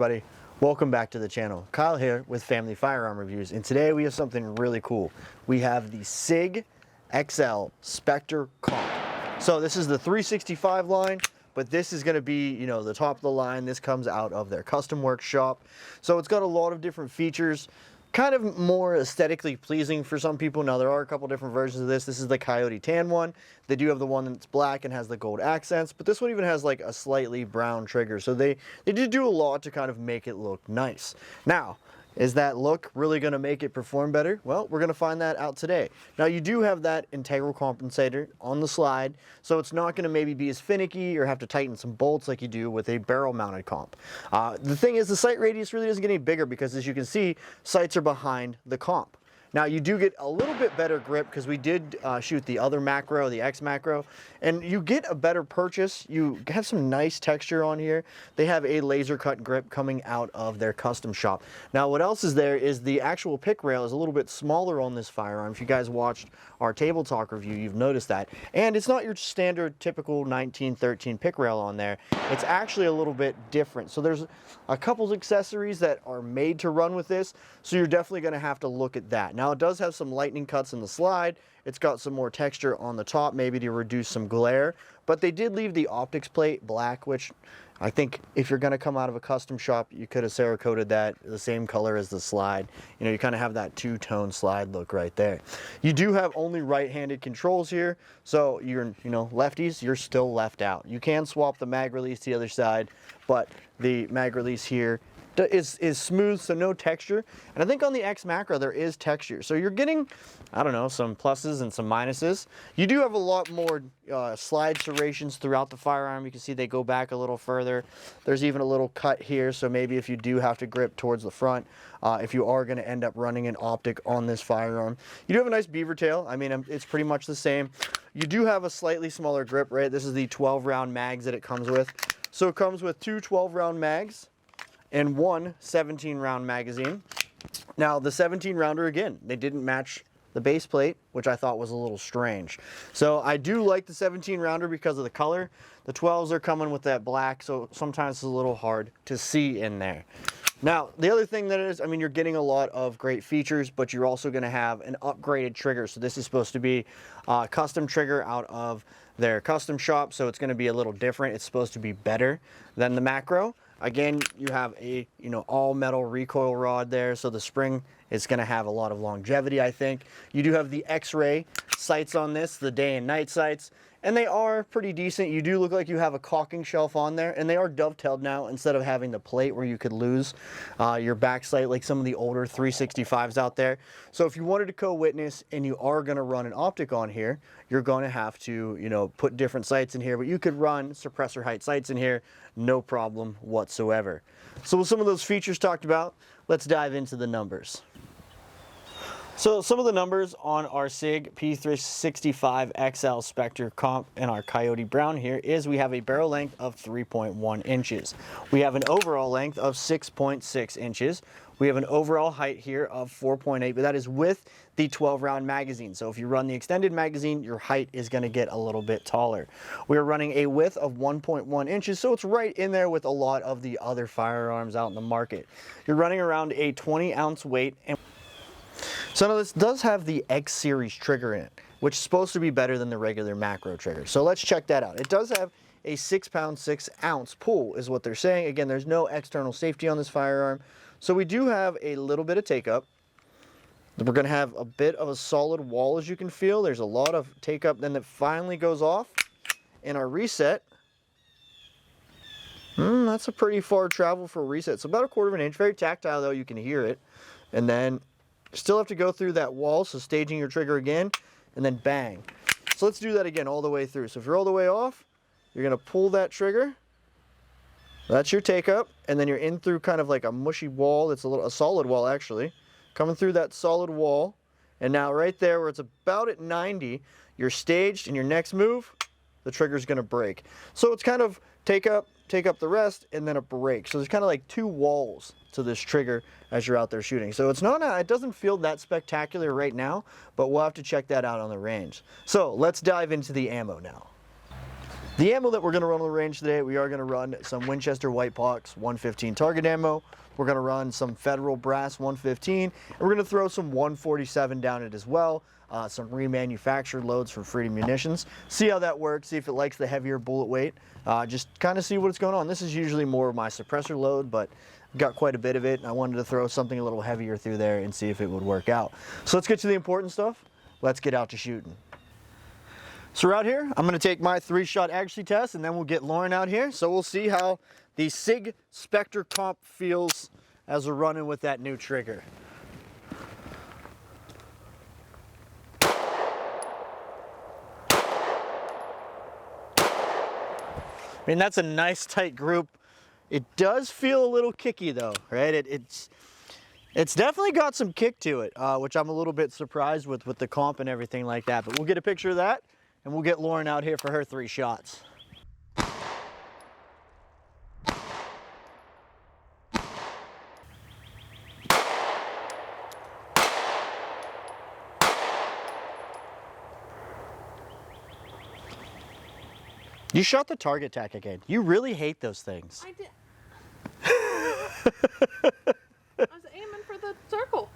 everybody, welcome back to the channel. Kyle here with Family Firearm Reviews, and today we have something really cool. We have the SIG XL Specter Comp. So this is the 365 line, but this is going to be, you know, the top of the line. This comes out of their custom workshop. So it's got a lot of different features, kind of more aesthetically pleasing for some people. Now there are a couple different versions of this. This is the Coyote Tan one. They do have the one that's black and has the gold accents, but this one even has like a slightly brown trigger. So they did do a lot to kind of make it look nice. Now, is that look really going to make it perform better? Well, we're going to find that out today. Now, you do have that integral compensator on the slide, so it's not going to maybe be as finicky or have to tighten some bolts like you do with a barrel-mounted comp. The thing is, the sight radius really doesn't get any bigger because, as you can see, sights are behind the comp. Now, you do get a little bit better grip because we did shoot the other macro, the X macro, and you get a better purchase. You have some nice texture on here. They have a laser cut grip coming out of their custom shop. Now, what else is there is the actual pick rail is a little bit smaller on this firearm. If you guys watched our Table Talk review, you've noticed that. And it's not your standard typical 1913 pick rail on there. It's actually a little bit different. So there's a couple of accessories that are made to run with this, so you're definitely going to have to look at that. Now, it does have some lightning cuts in the slide. It's got some more texture on the top, maybe to reduce some glare. But they did leave the optics plate black, which I think if you're going to come out of a custom shop, you could have Cerakoted that the same color as the slide. You know, you kind of have that two-tone slide look right there. You do have only right-handed controls here, so you're, you know, lefties, you're still left out. You can swap the mag release to the other side, but the mag release here is smooth, so no texture. And I think on the X macro there is texture, so you're getting, I don't know, some pluses and some minuses. You do have a lot more slide serrations throughout the firearm. You can see they go back a little further. There's even a little cut here, so maybe if you do have to grip towards the front, if you are going to end up running an optic on this firearm. You do have a nice beaver tail. I mean, it's pretty much the same. You do have a slightly smaller grip, right? This is the 12 round mags that it comes with. So it comes with two 12 round mags and one 17 round magazine. Now the 17 rounder, again, they didn't match the base plate, which I thought was a little strange. So I do like the 17 rounder because of the color. The 12s are coming with that black, so sometimes it's a little hard to see in there. Now, the other thing that is, I mean, you're getting a lot of great features, but you're also going to have an upgraded trigger. So this is supposed to be a custom trigger out of their custom shop, so it's going to be a little different. It's supposed to be better than the macro. Again, you have a, you know, all metal recoil rod there, so the spring is going to have a lot of longevity, I think. You do have the X-ray sights on this, the day and night sights, and they are pretty decent. You do look like you have a caulking shelf on there, and they are dovetailed now instead of having the plate where you could lose your back sight like some of the older 365s out there. So if you wanted to co-witness and you are going to run an optic on here, you're going to have to, you know, put different sights in here, but you could run suppressor height sights in here, no problem whatsoever. So with some of those features talked about, let's dive into the numbers. So some of the numbers on our SIG P365 XL Specter Comp and our Coyote Brown here is we have a barrel length of 3.1 inches. We have an overall length of 6.6 inches. We have an overall height here of 4.8, but that is with the 12 round magazine. So if you run the extended magazine, your height is going to get a little bit taller. We're running a width of 1.1 inches, so it's right in there with a lot of the other firearms out in the market. You're running around a 20-ounce weight. And so now this does have the X series trigger in it, which is supposed to be better than the regular macro trigger. So let's check that out. It does have a 6 pound 6 ounce pull is what they're saying. Again, there's no external safety on this firearm. So we do have a little bit of take up. We're going to have a bit of a solid wall, as you can feel. There's a lot of take up, then that finally goes off. And our reset, that's a pretty far travel for a reset. So about 1/4 inch, very tactile though, you can hear it. And then still have to go through that wall, so staging your trigger again, and then bang. So let's do that again all the way through. So if you're all the way off, you're going to pull that trigger. That's your take up, and then you're in through kind of like a mushy wall. It's a solid wall actually. Coming through that solid wall, and now right there where it's about at 90, you're staged, and your next move, the trigger's going to break. So it's kind of take up the rest, and then a break. So there's kind of like two walls to this trigger as you're out there shooting. So it doesn't feel that spectacular right now, but we'll have to check that out on the range. So let's dive into the ammo now. The ammo that we're going to run on the range today, we are going to run some Winchester White Pox 115 target ammo. We're going to run some Federal Brass 115, and we're going to throw some 147 down it as well. Some remanufactured loads from Freedom Munitions. See how that works, see if it likes the heavier bullet weight. Just kind of see what's going on. This is usually more of my suppressor load, but I've got quite a bit of it, and I wanted to throw something a little heavier through there and see if it would work out. So let's get to the important stuff. Let's get out to shooting. So right here, I'm going to take my 3-shot accuracy test, and then we'll get Lauren out here. So we'll see how the SIG Specter comp feels as we're running with that new trigger. I mean, that's a nice tight group. It does feel a little kicky though, right? It's definitely got some kick to it, which I'm a little bit surprised with the comp and everything like that. But we'll get a picture of that, and we'll get Lauren out here for her 3 shots. You shot the target tack again. You really hate those things. I did. I was aiming for the circle.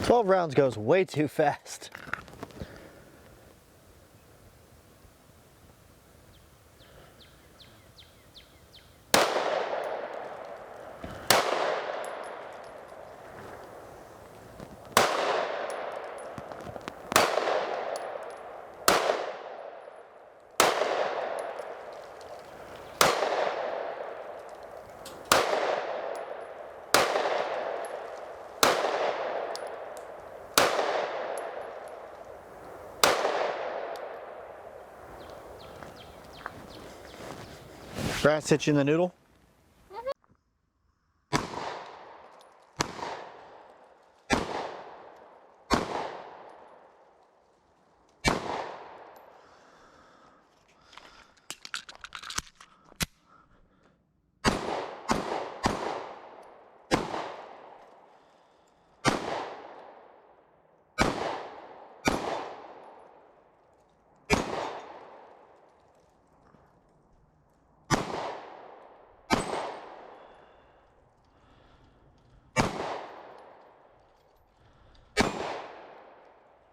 "12 rounds goes way too fast." Brass hit you in the noodle?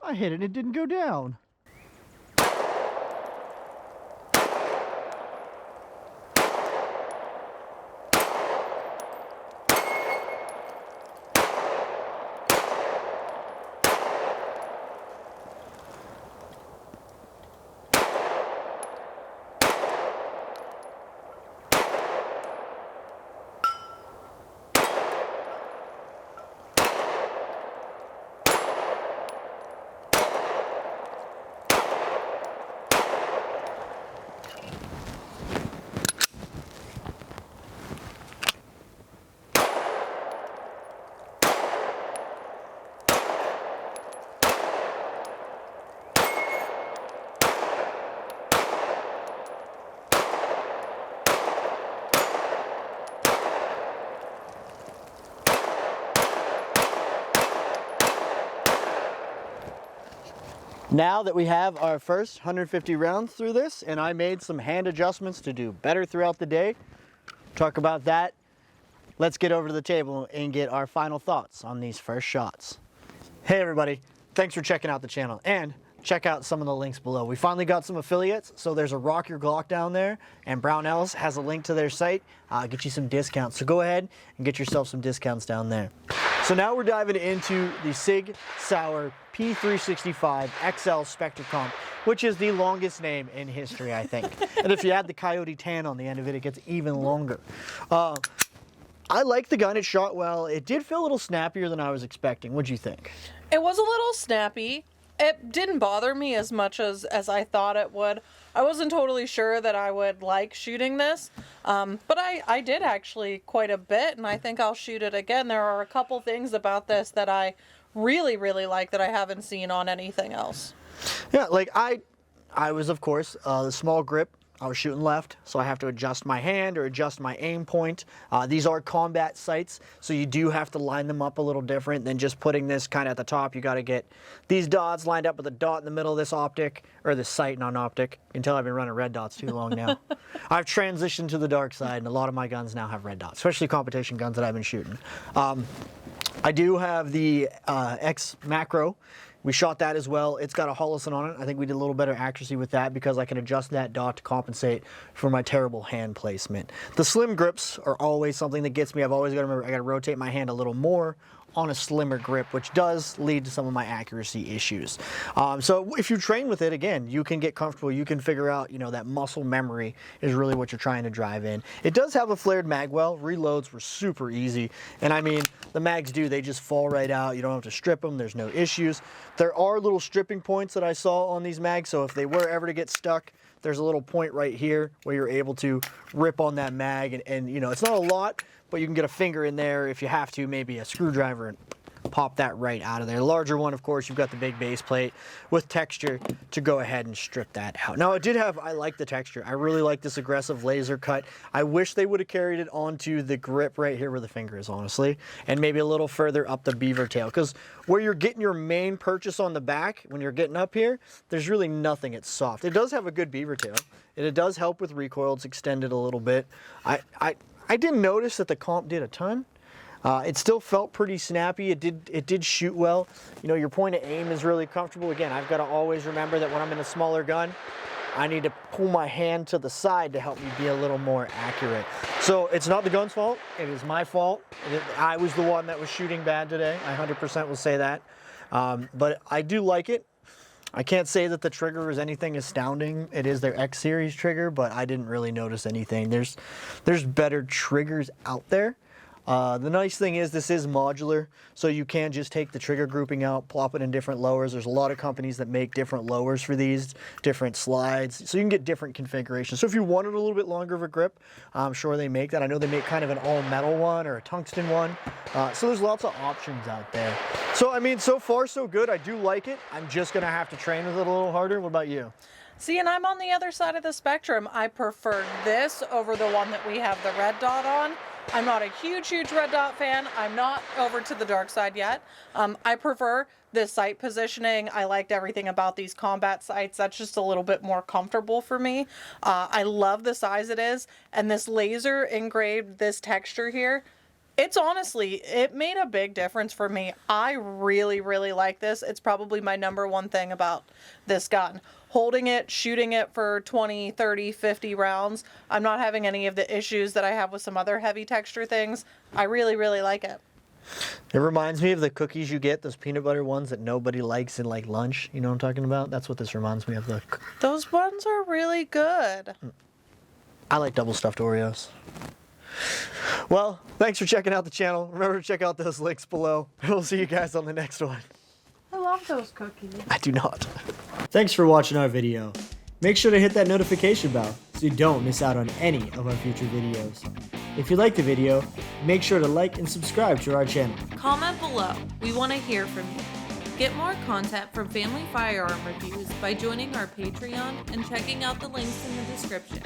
I hit it and it didn't go down. Now that we have our first 150 rounds through this, and I made some hand adjustments to do better throughout the day, talk about that. Let's get over to the table and get our final thoughts on these first shots. Hey everybody, thanks for checking out the channel, and check out some of the links below. We finally got some affiliates, so there's a Rock Your Glock down there, and Brownells has a link to their site. Get you some discounts, so go ahead and get yourself some discounts down there. So now we're diving into the SIG Sauer P365 XL Specter comp, which is the longest name in history, I think. And if you add the coyote tan on the end of it, it gets even longer. I like the gun, it shot well. It did feel a little snappier than I was expecting. What'd you think? It was a little snappy. It didn't bother me as much as I thought it would. I wasn't totally sure that I would like shooting this, but I did actually quite a bit, and I think I'll shoot it again. There are a couple things about this that I really, really like that I haven't seen on anything else. Yeah, like I was, of course, the small grip. I was shooting left, so I have to adjust my hand or adjust my aim point. These are combat sights, so you do have to line them up a little different than just putting this kind of at the top. You got to get these dots lined up with a dot in the middle of this optic, or this sight, not optic. You can tell I've been running red dots too long now. I've transitioned to the dark side, and a lot of my guns now have red dots, especially competition guns that I've been shooting. I do have the X macro. We shot that as well. It's got a Holocene on it. I think we did a little better accuracy with that because I can adjust that dot to compensate for my terrible hand placement. The slim grips are always something that gets me. I've always got to remember I got to rotate my hand a little more on a slimmer grip, which does lead to some of my accuracy issues. So if you train with it, again, you can get comfortable. You can figure out, that muscle memory is really what you're trying to drive in. It does have a flared mag well. Reloads were super easy. And I mean, the mags they just fall right out. You don't have to strip them. There's no issues. There are little stripping points that I saw on these mags. So if they were ever to get stuck, there's a little point right here where you're able to rip on that mag. And it's not a lot, but you can get a finger in there if you have to, maybe a screwdriver, and pop that right out of there. The larger one, of course, you've got the big base plate with texture to go ahead and strip that out. Now, I like the texture. I really like this aggressive laser cut. I wish they would have carried it onto the grip right here where the finger is, honestly, and maybe a little further up the beaver tail, because where you're getting your main purchase on the back, when you're getting up here, there's really nothing. It's soft. It does have a good beaver tail, and it does help with recoil. It's extended a little bit. I didn't notice that the comp did a ton. It still felt pretty snappy. It did shoot well. Your point of aim is really comfortable. Again, I've got to always remember that when I'm in a smaller gun, I need to pull my hand to the side to help me be a little more accurate. So it's not the gun's fault. It is my fault. I was the one that was shooting bad today. I 100% will say that. But I do like it. I can't say that the trigger is anything astounding. It is their X series trigger, but I didn't really notice anything. There's better triggers out there. The nice thing is this is modular, so you can just take the trigger grouping out, plop it in different lowers. There's a lot of companies that make different lowers for these, different slides, so you can get different configurations. So if you wanted a little bit longer of a grip, I'm sure they make that. I know they make kind of an all-metal one or a tungsten one, so there's lots of options out there. So, I mean, so far so good. I do like it. I'm just going to have to train with it a little harder. What about you? See, and I'm on the other side of the spectrum. I prefer this over the one that we have the red dot on. I'm not a huge red dot fan. I'm not over to the dark side yet. I prefer this sight positioning. I liked everything about these combat sights. That's just a little bit more comfortable for me. I love the size it is, and this laser engraved, this texture here, it made a big difference for me. I really, really like this. It's probably my #1 thing about this gun. Holding it, shooting it for 20, 30, 50 rounds. I'm not having any of the issues that I have with some other heavy texture things. I really, really like it. It reminds me of the cookies you get, those peanut butter ones that nobody likes in like lunch. You know what I'm talking about? That's what this reminds me of. Those ones are really good. I like double stuffed Oreos. Well, thanks for checking out the channel. Remember to check out those links below. We'll see you guys on the next one. I love those cookies. I do not. Thanks for watching our video. Make sure to hit that notification bell so you don't miss out on any of our future videos. If you liked the video, make sure to like and subscribe to our channel. Comment below. We want to hear from you. Get more content from Family Firearm Reviews by joining our Patreon and checking out the links in the description.